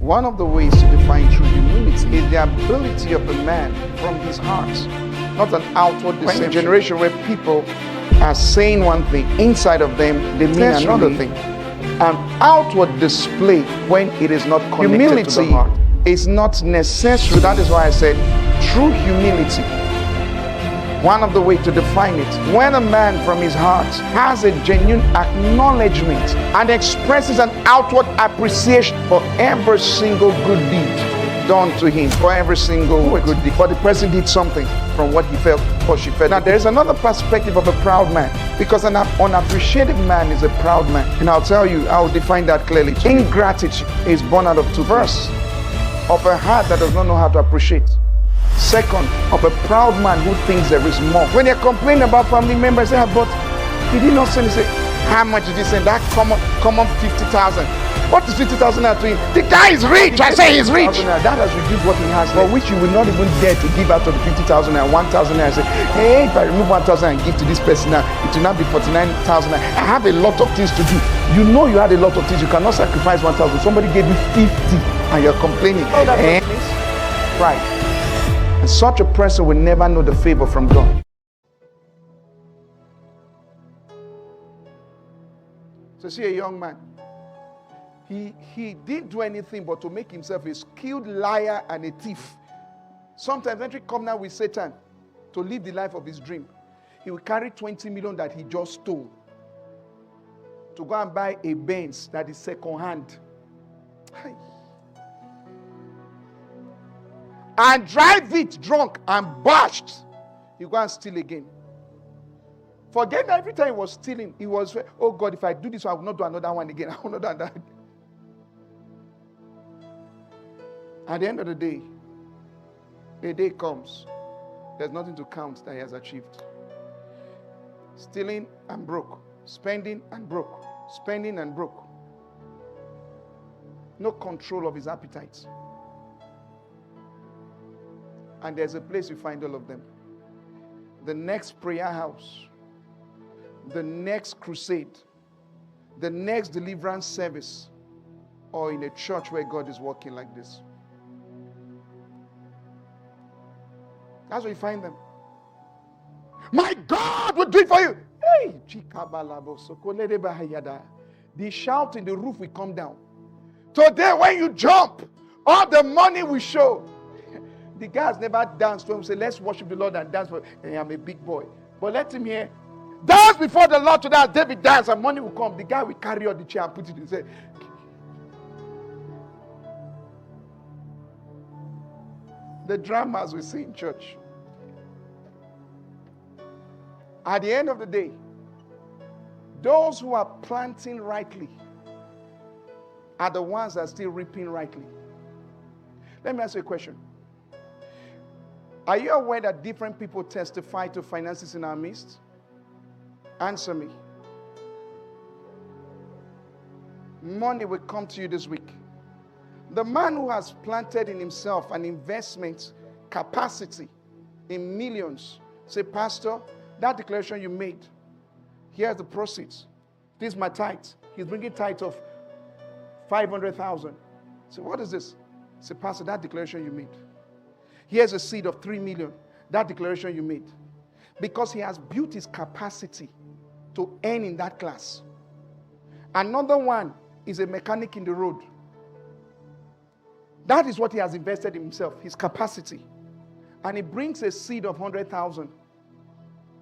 One of the ways to define true humility is the ability of a man from his heart, not an outward deception. A generation where people are saying one thing, inside of them they mean another thing. An outward display when it is not connected to the heart is not necessary. That is why I said true humility. One of the ways to define it, when a man from his heart has a genuine acknowledgement and expresses an outward appreciation for every single good deed done to him, for every single good deed. But the person did something from what he felt or she felt. Now there is another perspective of a proud man, because an unappreciated man is a proud man. And I'll tell you, I'll define that clearly. Ingratitude is born out of two. First, of a heart that does not know how to appreciate. Second, of a proud man who thinks there is more. When they complain about family members, they say, but he did not send. He say, how much did he send? That common 50,000. What is 50,000 to him? The guy is rich. I say he's rich. That has reduced what he has, but which you will not even dare to give out of the 50,000 and 1,000 and say, hey, if I remove 1,000 and give to this person now, it will not be 49,000. I have a lot of things to do. You know you had a lot of things. You cannot sacrifice 1,000. Somebody gave you 50 and you're complaining. Oh, that's right. And such a person will never know the favor from God. So see a young man. He didn't do anything but to make himself a skilled liar and a thief. Sometimes when he come now with Satan to live the life of his dream, he will carry 20 million that he just stole to go and buy a Benz that is second hand. And drive it drunk and bashed. You go and steal again. Forget that every time he was stealing, he was, oh God, if I do this, I will not do another one again. I will not do that. At the end of the day, a day comes, there's nothing to count that he has achieved. Stealing and broke. Spending and broke. Spending and broke. No control of his appetites. And there's a place you find all of them. The next prayer house, the next crusade, the next deliverance service, or in a church where God is working like this. That's where you find them. My God will do it for you. Hey, the shout in the roof will come down. Today when you jump, all the money will show. The guy has never danced when we say, let's worship the Lord and dance for him. I'm a big boy. But let him hear. Dance before the Lord today as David dance and money will come. The guy will carry on the chair and put it in. Say, the dramas we see in church. At the end of the day, those who are planting rightly are the ones that are still reaping rightly. Let me ask you a question. Are you aware that different people testify to finances in our midst? Answer me. Money will come to you this week. The man who has planted in himself an investment capacity in millions, say, Pastor, that declaration you made, here's the proceeds. This is my tithe. He's bringing tithe of 500,000. So what is this? Say, Pastor, that declaration you made. Here's a seed of 3 million. That declaration you made. Because he has built his capacity to earn in that class. Another one is a mechanic in the road. That is what he has invested in himself, his capacity. And he brings a seed of 100,000.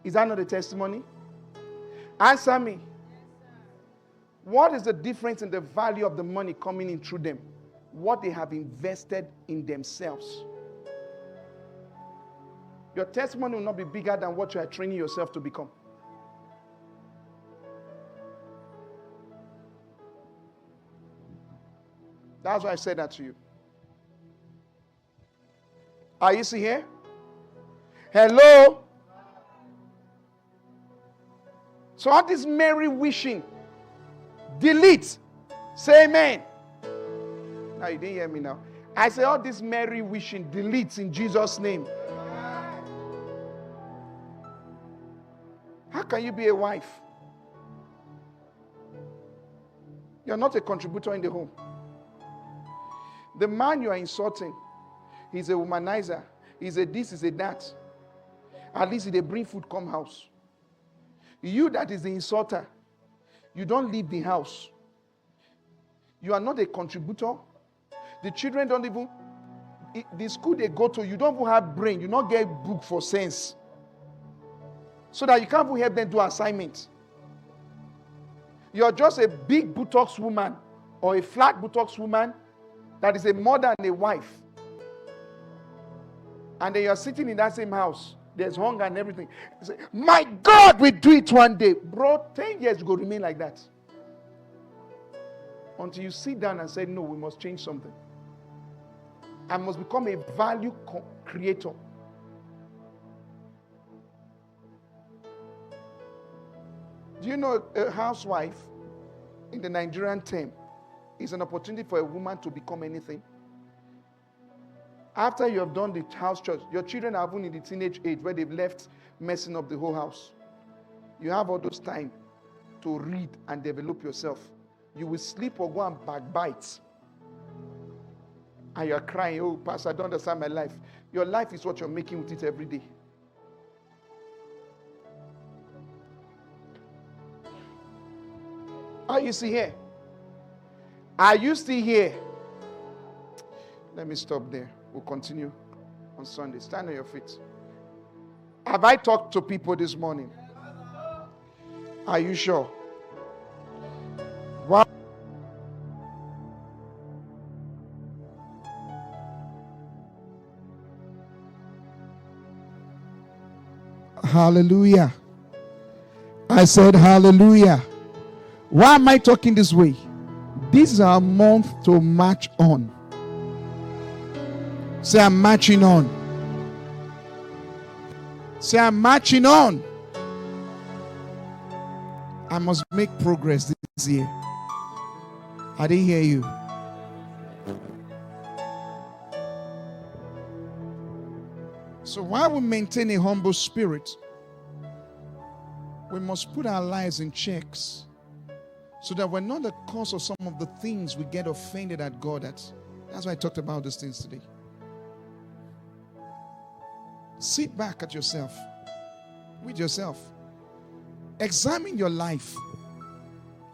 Is that not a testimony? Answer me. What is the difference in the value of the money coming in through them? What they have invested in themselves. Your testimony will not be bigger than what you are training yourself to become. That's why I said that to you. Are you still here? Hello? So all this merry wishing, delete. Say amen. Now you didn't hear me now. I say all this merry wishing, delete in Jesus' name. How can you be a wife? You're not a contributor in the home. The man you are insulting, he's a womanizer. He's a this, he's a that. At least they bring food come house. You that is the insulter, you don't leave the house. You are not a contributor. The children don't even, the school they go to, you don't even have brain. You don't get book for sense. So that you can't even help them do assignments. You're just a big buttocks woman or a flat buttocks woman that is a mother and a wife. And then you're sitting in that same house. There's hunger and everything. You say, my God, we do it one day. Bro, 10 years you go remain like that. Until you sit down and say, no, we must change something. I must become a value creator. Do you know a housewife in the Nigerian term is an opportunity for a woman to become anything? After you have done the house church, your children are even in the teenage age where they've left messing up the whole house. You have all those time to read and develop yourself. You will sleep or go and backbite. And you're crying, oh, Pastor, I don't understand my life. Your life is what you're making with it every day. Are you still here? Are you still here? Let me stop there. We'll continue on Sunday. Stand on your feet. Have I talked to people this morning? Are you sure? Wow. Hallelujah. I said hallelujah. Why am I talking this way? This is our month to march on. Say, I'm marching on. Say, I'm marching on. I must make progress this year. I didn't hear you. So while we maintain a humble spirit, we must put our lives in checks so that we're not the cause of some of the things we get offended at God at. That's why I talked about these things today. Sit back at yourself, with yourself. Examine your life.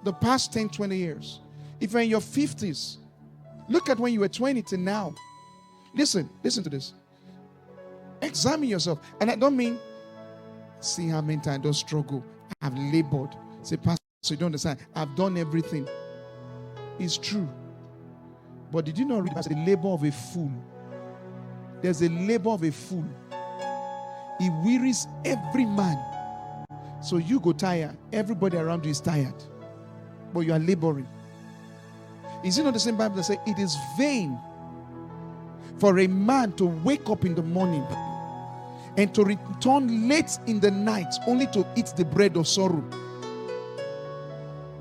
The past 10, 20 years. If you're in your 50s, look at when you were 20 to now. Listen to this. Examine yourself. And I don't mean, see how many times I don't struggle. I've labored. Say, Pastor, you don't understand. I've done everything. It's true. But did you not read about the labor of a fool? There's a labor of a fool. It wearies every man. So you go tired. Everybody around you is tired. But you are laboring. Is it not the same Bible that says it is vain for a man to wake up in the morning and to return late in the night only to eat the bread of sorrow?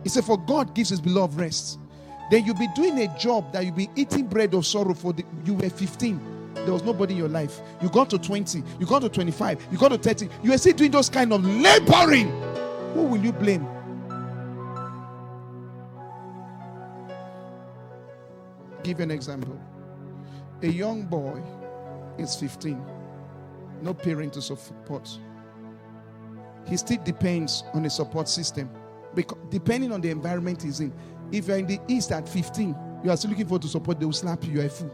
He said, for God gives his beloved rest. Then you'll be doing a job that you'll be eating bread of sorrow you were 15. There was nobody in your life. You got to 20. You got to 25. You got to 30. You are still doing those kind of laboring. Who will you blame? Give you an example. A young boy is 15. No parent to support. He still depends on a support system. Because depending on the environment he's in. If you're in the East at 15, you are still looking for to support, they will slap you. You are a fool.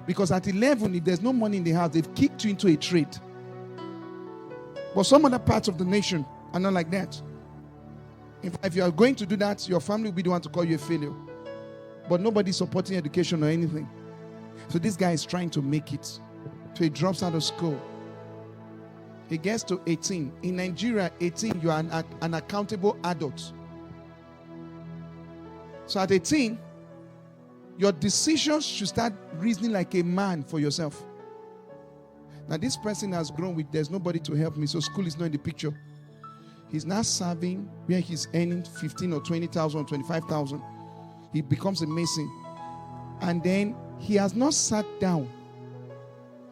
Because at 11, if there's no money in the house, they've kicked you into a trade. But some other parts of the nation are not like that. If you are going to do that, your family will be the one to call you a failure. But nobody's supporting education or anything. So this guy is trying to make it. So he drops out of school. He gets to 18. In Nigeria, 18, you are an accountable adult. So at 18, your decisions should start reasoning like a man for yourself. Now this person has grown with, there's nobody to help me, so school is not in the picture. He's now serving where he's earning 15 or 20,000 or 25,000. He becomes a mason. And then he has not sat down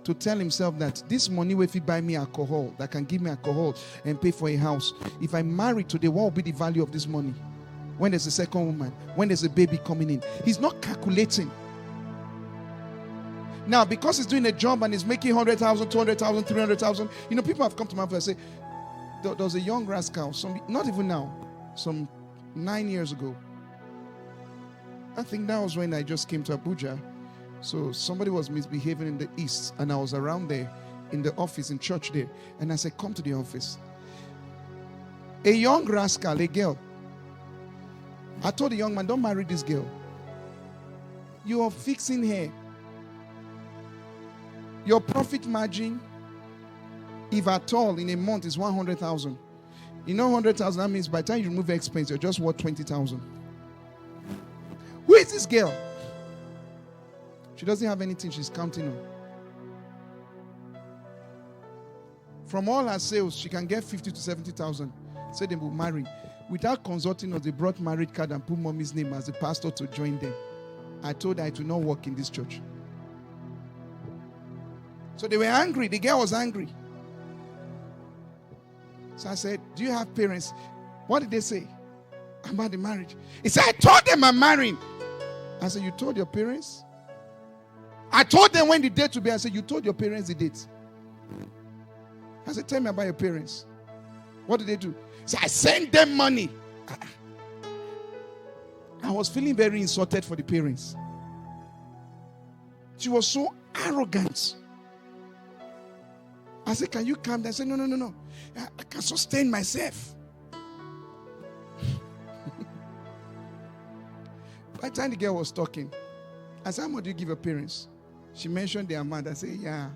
to tell himself that this money will if he buy me alcohol, that can give me alcohol and pay for a house. If I marry today, what will be the value of this money? When there's a second woman, when there's a baby coming in. He's not calculating. Now, because he's doing a job and he's making 100,000, 200,000, 300,000, people have come to my office and say, there was a young rascal, not even now, some 9 years ago. I think that was when I just came to Abuja. So somebody was misbehaving in the east, and I was around there in the office, in church there. And I said, come to the office. A young rascal, a girl. I told the young man, don't marry this girl. You are fixing her. Your profit margin, if at all, in a month is 100,000. 100,000, that means by the time you remove the expense, you're just worth 20,000. Who is this girl? She doesn't have anything she's counting on. From all her sales, she can get 50 to 70,000. Say they will marry. Without consulting us, they brought marriage card and put mommy's name as the pastor to join them. I told her it will not work in this church. So they were angry. The girl was angry. So I said, do you have parents? What did they say about the marriage? He said, I told them I'm marrying. I said, you told your parents? I told them when the date will be. I said, you told your parents the date. I said, tell me about your parents. What did they do? He said, I sent them money. I was feeling very insulted for the parents. She was so arrogant. I said, can you calm down? I said, no. I can sustain myself. By the time the girl was talking, I said, how much do you give your parents? She mentioned the amount. I said, yeah.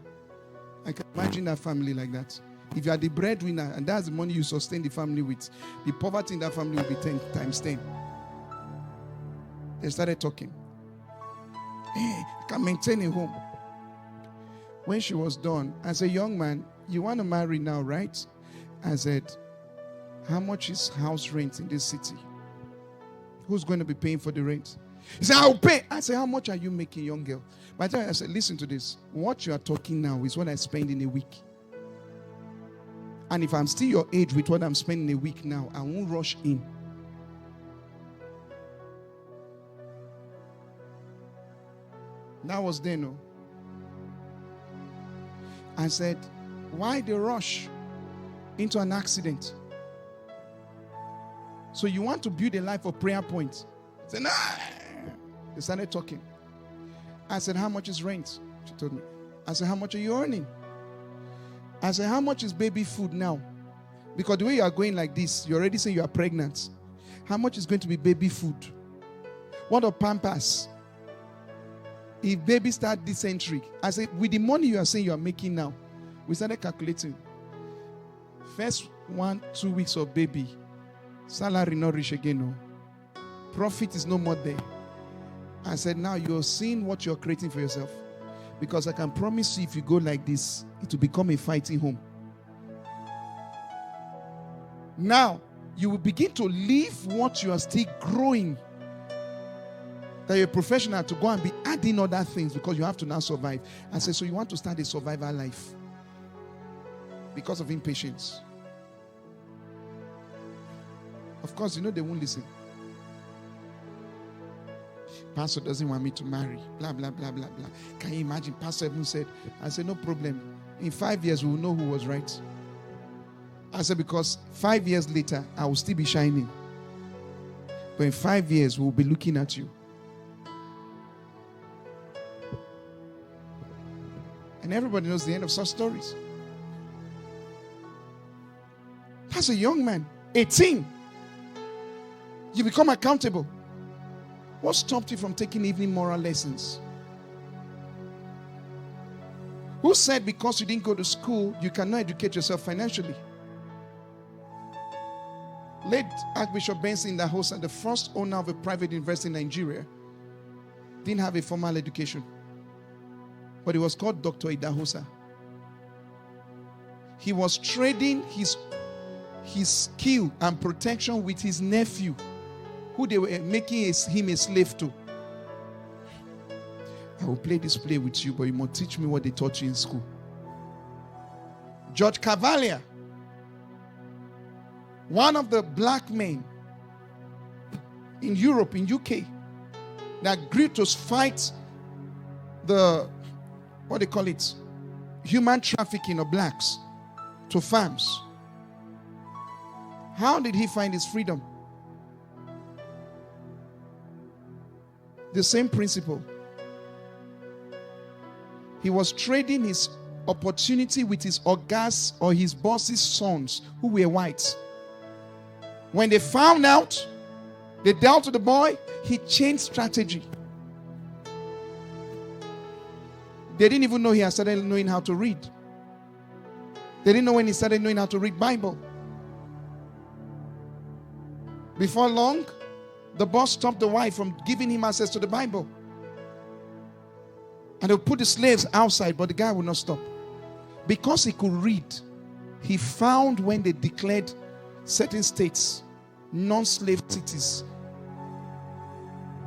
I can imagine that family like that. If you are the breadwinner and that's the money you sustain the family with, the poverty in that family will be 10 times 10. They started talking. Hey, I can maintain a home. When she was done, I said, young man, you want to marry now, right? I said, how much is house rent in this city? Who's going to be paying for the rent? He said, I'll pay. I said, how much are you making, young girl? By the time I said, listen to this. What you are talking now is what I spend in a week. And if I'm still your age with what I'm spending a week now, I won't rush in. That was then. No. I said, why the rush into an accident? So you want to build a life of prayer points? I said, nah. They started talking. I said, how much is rent? She told me. I said, how much are you earning? I said, how much is baby food now? Because the way you are going like this, you already say you are pregnant. How much is going to be baby food? What are Pampers? If baby start dysentery, I said, with the money you are saying you are making now, we started calculating. First 1-2 weeks of baby, salary not reach again. No. Profit is no more there. I said, now you're seeing what you're creating for yourself. Because I can promise you, if you go like this, it will become a fighting home. Now, you will begin to leave what you are still growing. That you're a professional to go and be adding other things because you have to now survive. I said, so you want to start a survival life because of impatience. Of course, they won't listen. Pastor doesn't want me to marry. Blah, blah, blah, blah, blah. Can you imagine? Pastor even said, I said, no problem. In 5 years, we will know who was right. I said, because 5 years later, I will still be shining. But in 5 years, we will be looking at you. And everybody knows the end of such stories. That's a young man, 18. You become accountable. What stopped you from taking evening moral lessons? Who said because you didn't go to school, you cannot educate yourself financially? Late Archbishop Benson Idahosa, the first owner of a private university in Nigeria, didn't have a formal education. But he was called Dr. Idahosa. He was trading his skill and protection with his nephew, who they were making him a slave to. I will play this play with you, but you must teach me what they taught you in school. George Cavalier, one of the black men in Europe, in UK, that agreed to fight the what they call it, human trafficking of blacks to farms. How did he find his freedom? The same principle. He was trading his opportunity with his ogas or his boss's sons who were whites. When they found out, they dealt with the boy, he changed strategy. They didn't even know he had started knowing how to read. They didn't know when he started knowing how to read Bible. Before long, the boss stopped the wife from giving him access to the Bible. And they would put the slaves outside, but the guy would not stop. Because he could read, he found when they declared certain states non-slave cities.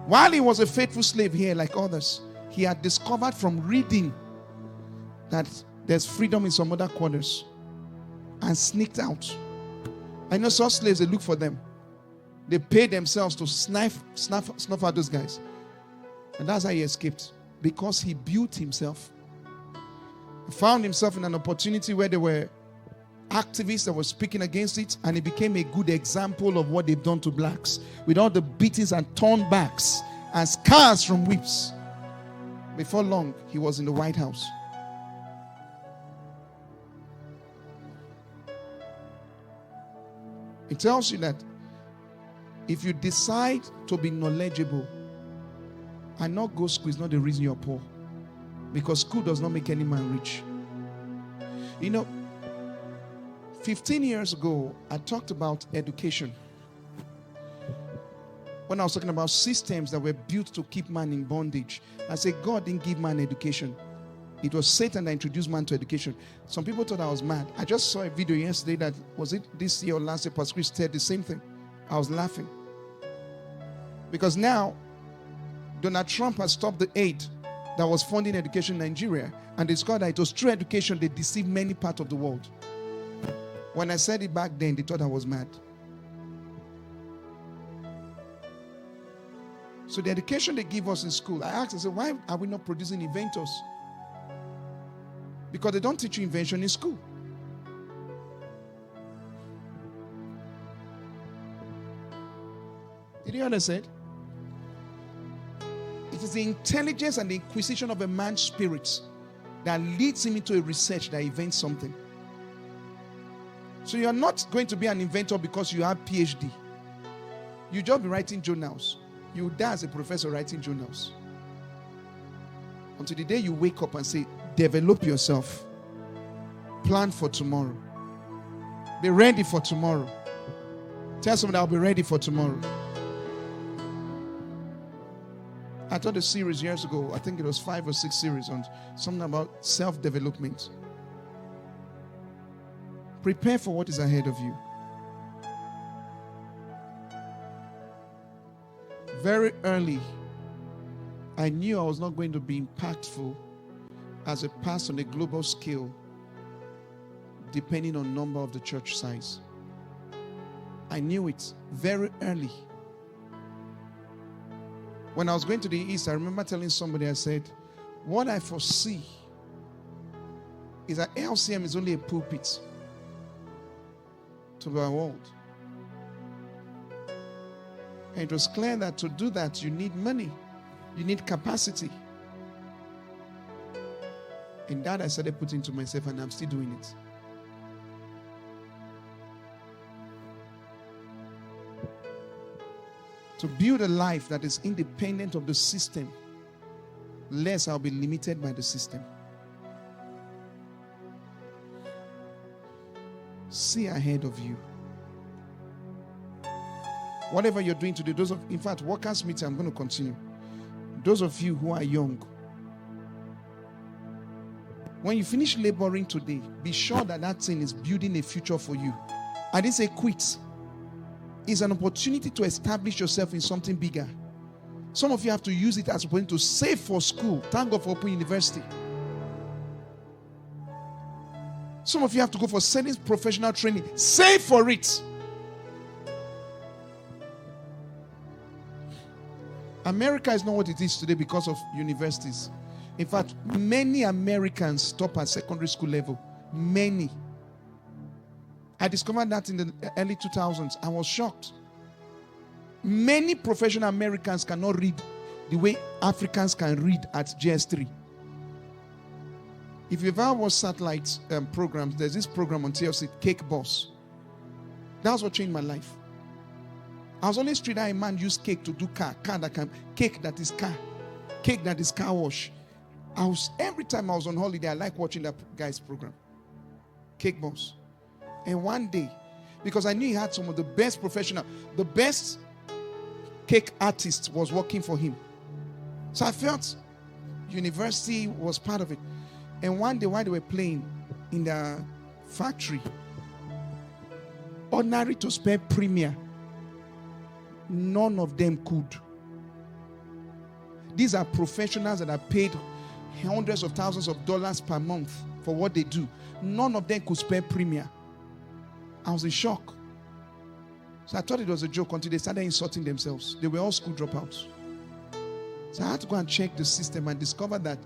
While he was a faithful slave here like others, he had discovered from reading that there's freedom in some other quarters and sneaked out. I know some slaves, they look for them. They pay themselves to snuff out those guys. And that's how he escaped. Because he built himself. He found himself in an opportunity where there were activists that were speaking against it, and he became a good example of what they've done to blacks. With all the beatings and torn backs and scars from whips. Before long, he was in the White House. It tells you that if you decide to be knowledgeable and not go to school is not the reason you're poor. Because school does not make any man rich. You know, 15 years ago, I talked about education. When I was talking about systems that were built to keep man in bondage, I said God didn't give man education. It was Satan that introduced man to education. Some people thought I was mad. I just saw a video yesterday that, was it this year or last year, Pastor Chris said the same thing. I was laughing. Because now, Donald Trump has stopped the aid that was funding education in Nigeria, and discovered that it was through education they deceived many parts of the world. When I said it back then, they thought I was mad. So the education they give us in school, I asked, I said, why are we not producing inventors? Because they don't teach you invention in school. Did you understand? It is the intelligence and the inquisition of a man's spirit that leads him into a research that invents something. So you are not going to be an inventor because you have PhD. You just be writing journals. You die as a professor writing journals. Until the day you wake up and say, develop yourself. Plan for tomorrow. Be ready for tomorrow. Tell someone I'll be ready for tomorrow. I taught a series years ago. I think it was 5 or 6 series on something about self-development. Prepare for what is ahead of you. Very early, I knew I was not going to be impactful as a pastor on a global scale, depending on number of the church size. I knew it very early. When I was going to the East, I remember telling somebody, I said, what I foresee is that LCM is only a pulpit to the world. And it was clear that to do that, you need money. You need capacity. And that I started putting to myself, and I'm still doing it. To build a life that is independent of the system, lest I'll be limited by the system. See ahead of you. Whatever you're doing today, in fact, workers' meeting, I'm going to continue. Those of you who are young, when you finish laboring today, be sure that that thing is building a future for you. I didn't say quit. It's an opportunity to establish yourself in something bigger. Some of you have to use it as a point to save for school. Thank God for Open University. Some of you have to go for certain professional training. Save for it. America is not what it is today because of universities. In fact, many Americans stop at secondary school level. Many. I discovered that in the early 2000s. I was shocked. Many professional Americans cannot read the way Africans can read at GS3. If you've ever watched satellite programs, there's this program on TLC, Cake Boss. That's what changed my life. I was always treated a man use cake to do cake that is car wash. Every time I was on holiday, I like watching that guy's program, Cake Boss. And one day, because I knew he had some of the best the best cake artist was working for him. So I felt university was part of it. And one day while they were playing in the factory, ordinary to spare premier, none of them could. These are professionals that are paid hundreds of thousands of dollars per month for what they do. None of them could spare premier. I was in shock. So I thought it was a joke until they started insulting themselves. They were all school dropouts. So I had to go and check the system and discover that,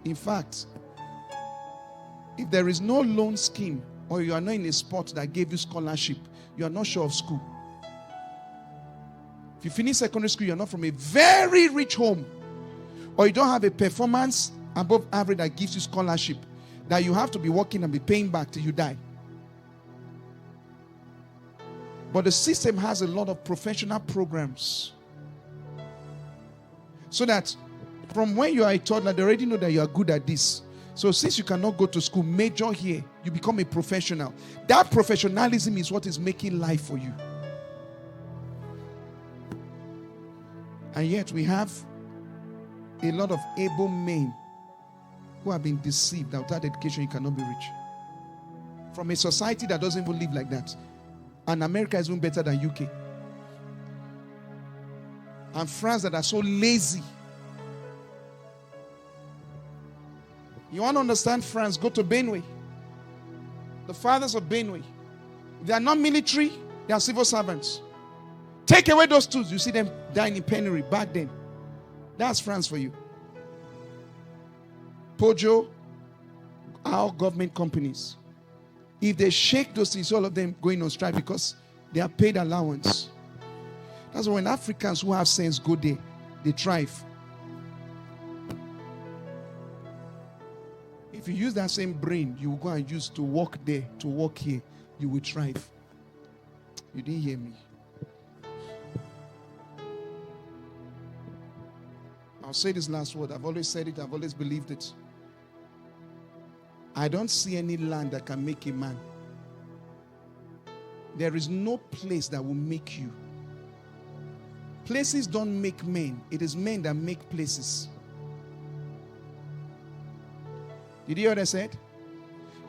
in fact, if there is no loan scheme or you are not in a sport that gave you scholarship, you are not sure of school. If you finish secondary school, you're not from a very rich home, or you don't have a performance above average that gives you scholarship, that you have to be working and be paying back till you die. But the system has a lot of professional programs. So that from when you are a toddler, they already know that you are good at this. So since you cannot go to school, major here, you become a professional. That professionalism is what is making life for you. And yet we have a lot of able men who have been deceived that without education you cannot be rich. From a society that doesn't even live like that. And America is even better than UK. And France that are so lazy. You want to understand France? Go to Benue. The fathers of Benue. They are not military, they are civil servants. Take away those tools, you see them dying in penury back then. That's France for you. Pojo, our government companies. If they shake those things, all of them going on strike because they are paid allowance. That's why when Africans who have sense go there, they thrive. If you use that same brain you will go and use to work there, to work here, you will thrive. You didn't hear me. I'll say this last word. I've always said it. I've always believed it. I don't see any land that can make a man. There is no place that will make you. Places don't make men. It is men that make places. Did you hear what I said?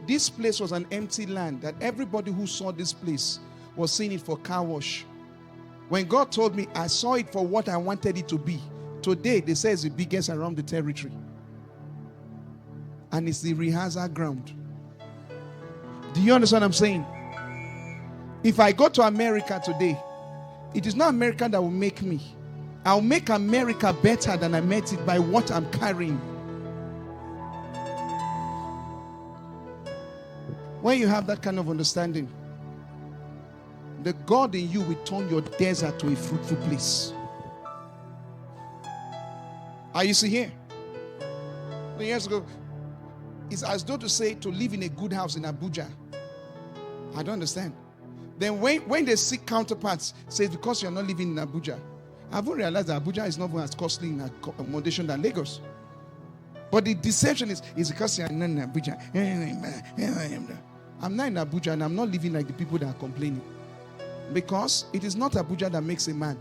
This place was an empty land that everybody who saw this place was seeing it for car wash. When God told me, I saw it for what I wanted it to be. Today, they say it's the biggest around the territory. And it's the rehearsal ground. Do you understand what I'm saying? If I go to America today, it is not America that will make me. I'll make America better than I met it by what I'm carrying. When you have that kind of understanding, the God in you will turn your desert to a fruitful place. I used to hear 20 years ago, it's as though to say to live in a good house in Abuja. I don't understand. Then when they see counterparts, say because you're not living in Abuja. I haven't realized that Abuja is not even as costly in accommodation than Lagos. But the deception is because you're not in Abuja. I'm not in Abuja and I'm not living like the people that are complaining. Because it is not Abuja that makes a man.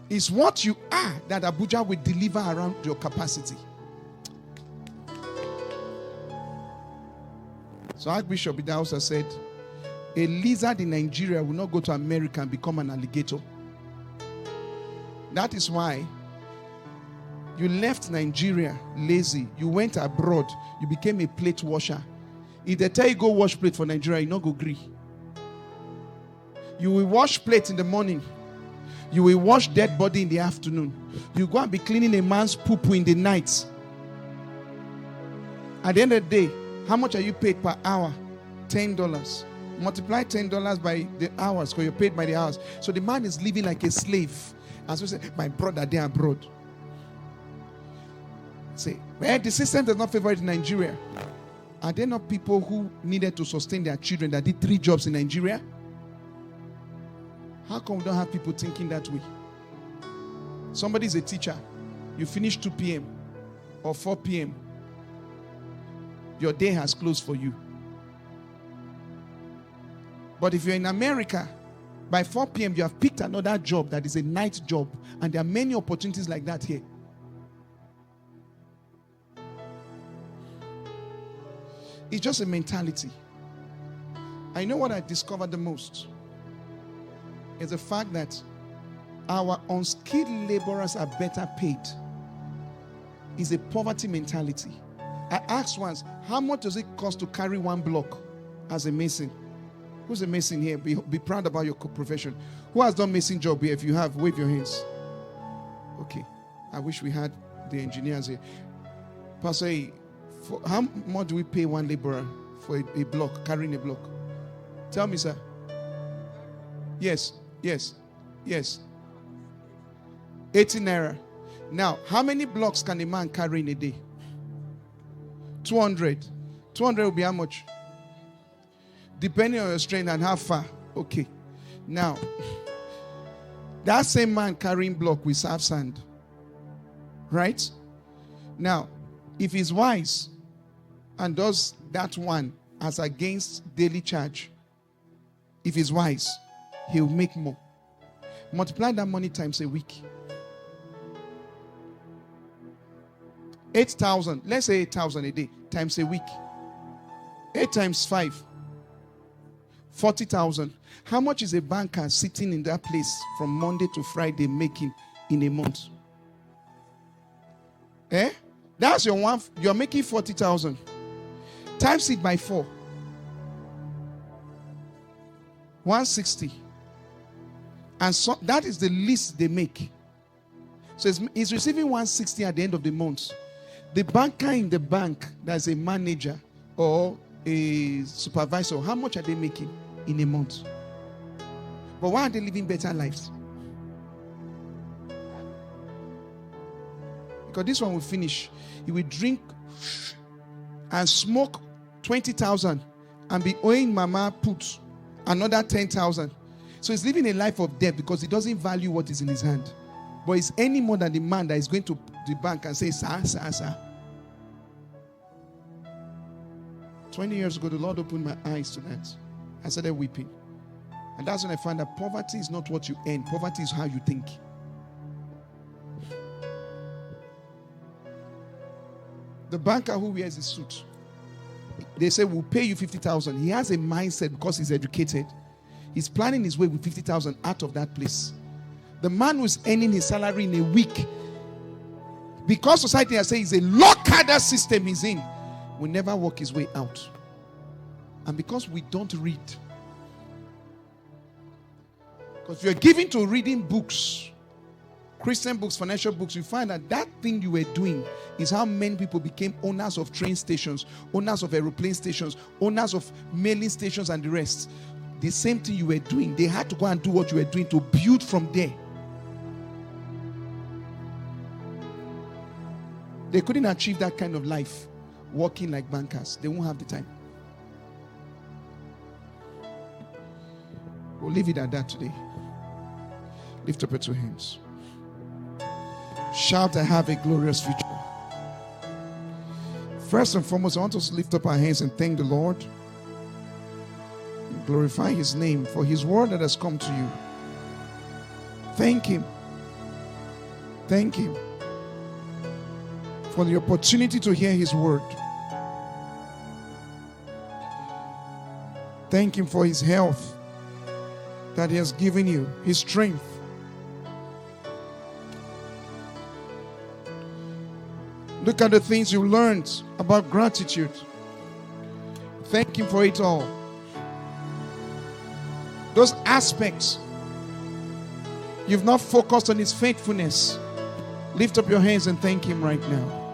It's what you are that Abuja will deliver around your capacity. So Archbishop Idahosa said, a lizard in Nigeria will not go to America and become an alligator. That is why you left Nigeria lazy. You went abroad. You became a plate washer. If they tell you go wash plate for Nigeria, you not go agree. You will wash plate in the morning. You will wash dead body in the afternoon. You go and be cleaning a man's poo-poo in the night. At the end of the day, how much are you paid per hour? $10. Multiply $10 by the hours, because you're paid by the hours. So the man is living like a slave. As we say, my brother, they are abroad. Say, well, the system does not favor it in Nigeria. Are there not people who needed to sustain their children that did 3 jobs in Nigeria? How come we don't have people thinking that way? Somebody is a teacher. You finish 2 p.m. or 4 p.m. Your day has closed for you. But if you're in America, by 4 p.m. you have picked another job that is a night job. And there are many opportunities like that here. It's just a mentality. I know what I discovered the most is the fact that our unskilled laborers are better paid. It's a poverty mentality. I asked once, how much does it cost to carry 1 block as a mason? Who's a mason here? Be proud about your profession. Who has done mason job here? If you have, wave your hands. Okay. I wish we had the engineers here. Pastor, how much do we pay 1 laborer for a block, carrying a block? Tell me, sir. Yes. 80 naira. Now, how many blocks can a man carry in a day? 200. 200 will be how much? Depending on your strength and how far. Okay. Now, that same man carrying block will serve sand. Right? Now, if he's wise and does that one as against daily charge, if he's wise, he'll make more. Multiply that money times a week. 8,000. Let's say 8,000 a day times a week. 8 times 5. 40,000. How much is a banker sitting in that place from Monday to Friday making in a month? That's your one. You're making 40,000. Times it by 4. 160. And so that is the least they make. So he's receiving 160 at the end of the month. The banker in the bank that's a manager or a supervisor, how much are they making in a month? But why are they living better lives? Because this one will finish. He will drink and smoke 20,000 and be owing mama put another 10,000. So he's living a life of debt because he doesn't value what is in his hand. But it's any more than the man that is going to the bank and say, sir. 20 years ago, the Lord opened my eyes to that. I started weeping. And that's when I found that poverty is not what you earn. Poverty is how you think. The banker who wears a suit, they say, we'll pay you 50,000. He has a mindset because he's educated. He's planning his way with 50,000 out of that place. The man who's earning his salary in a week, because society has said it's a low-cadre system he's in, will never work his way out. And because we don't read. Because if you're given to reading books, Christian books, financial books, you find that that thing you were doing is how many people became owners of train stations, owners of aeroplane stations, owners of mailing stations and the rest. The same thing you were doing. They had to go and do what you were doing to build from there. They couldn't achieve that kind of life working like bankers. They won't have the time. We'll leave it at that today. Lift up your 2 hands. Shout, I have a glorious future. First and foremost, I want us to lift up our hands and thank the Lord. And glorify His name for His word that has come to you. Thank Him. Thank Him for the opportunity to hear His word. Thank Him for His health that He has given you, His strength. Look at the things you learned about gratitude. Thank Him for it all. Those aspects You've not focused on his faithfulness. Lift up your hands and thank him right now.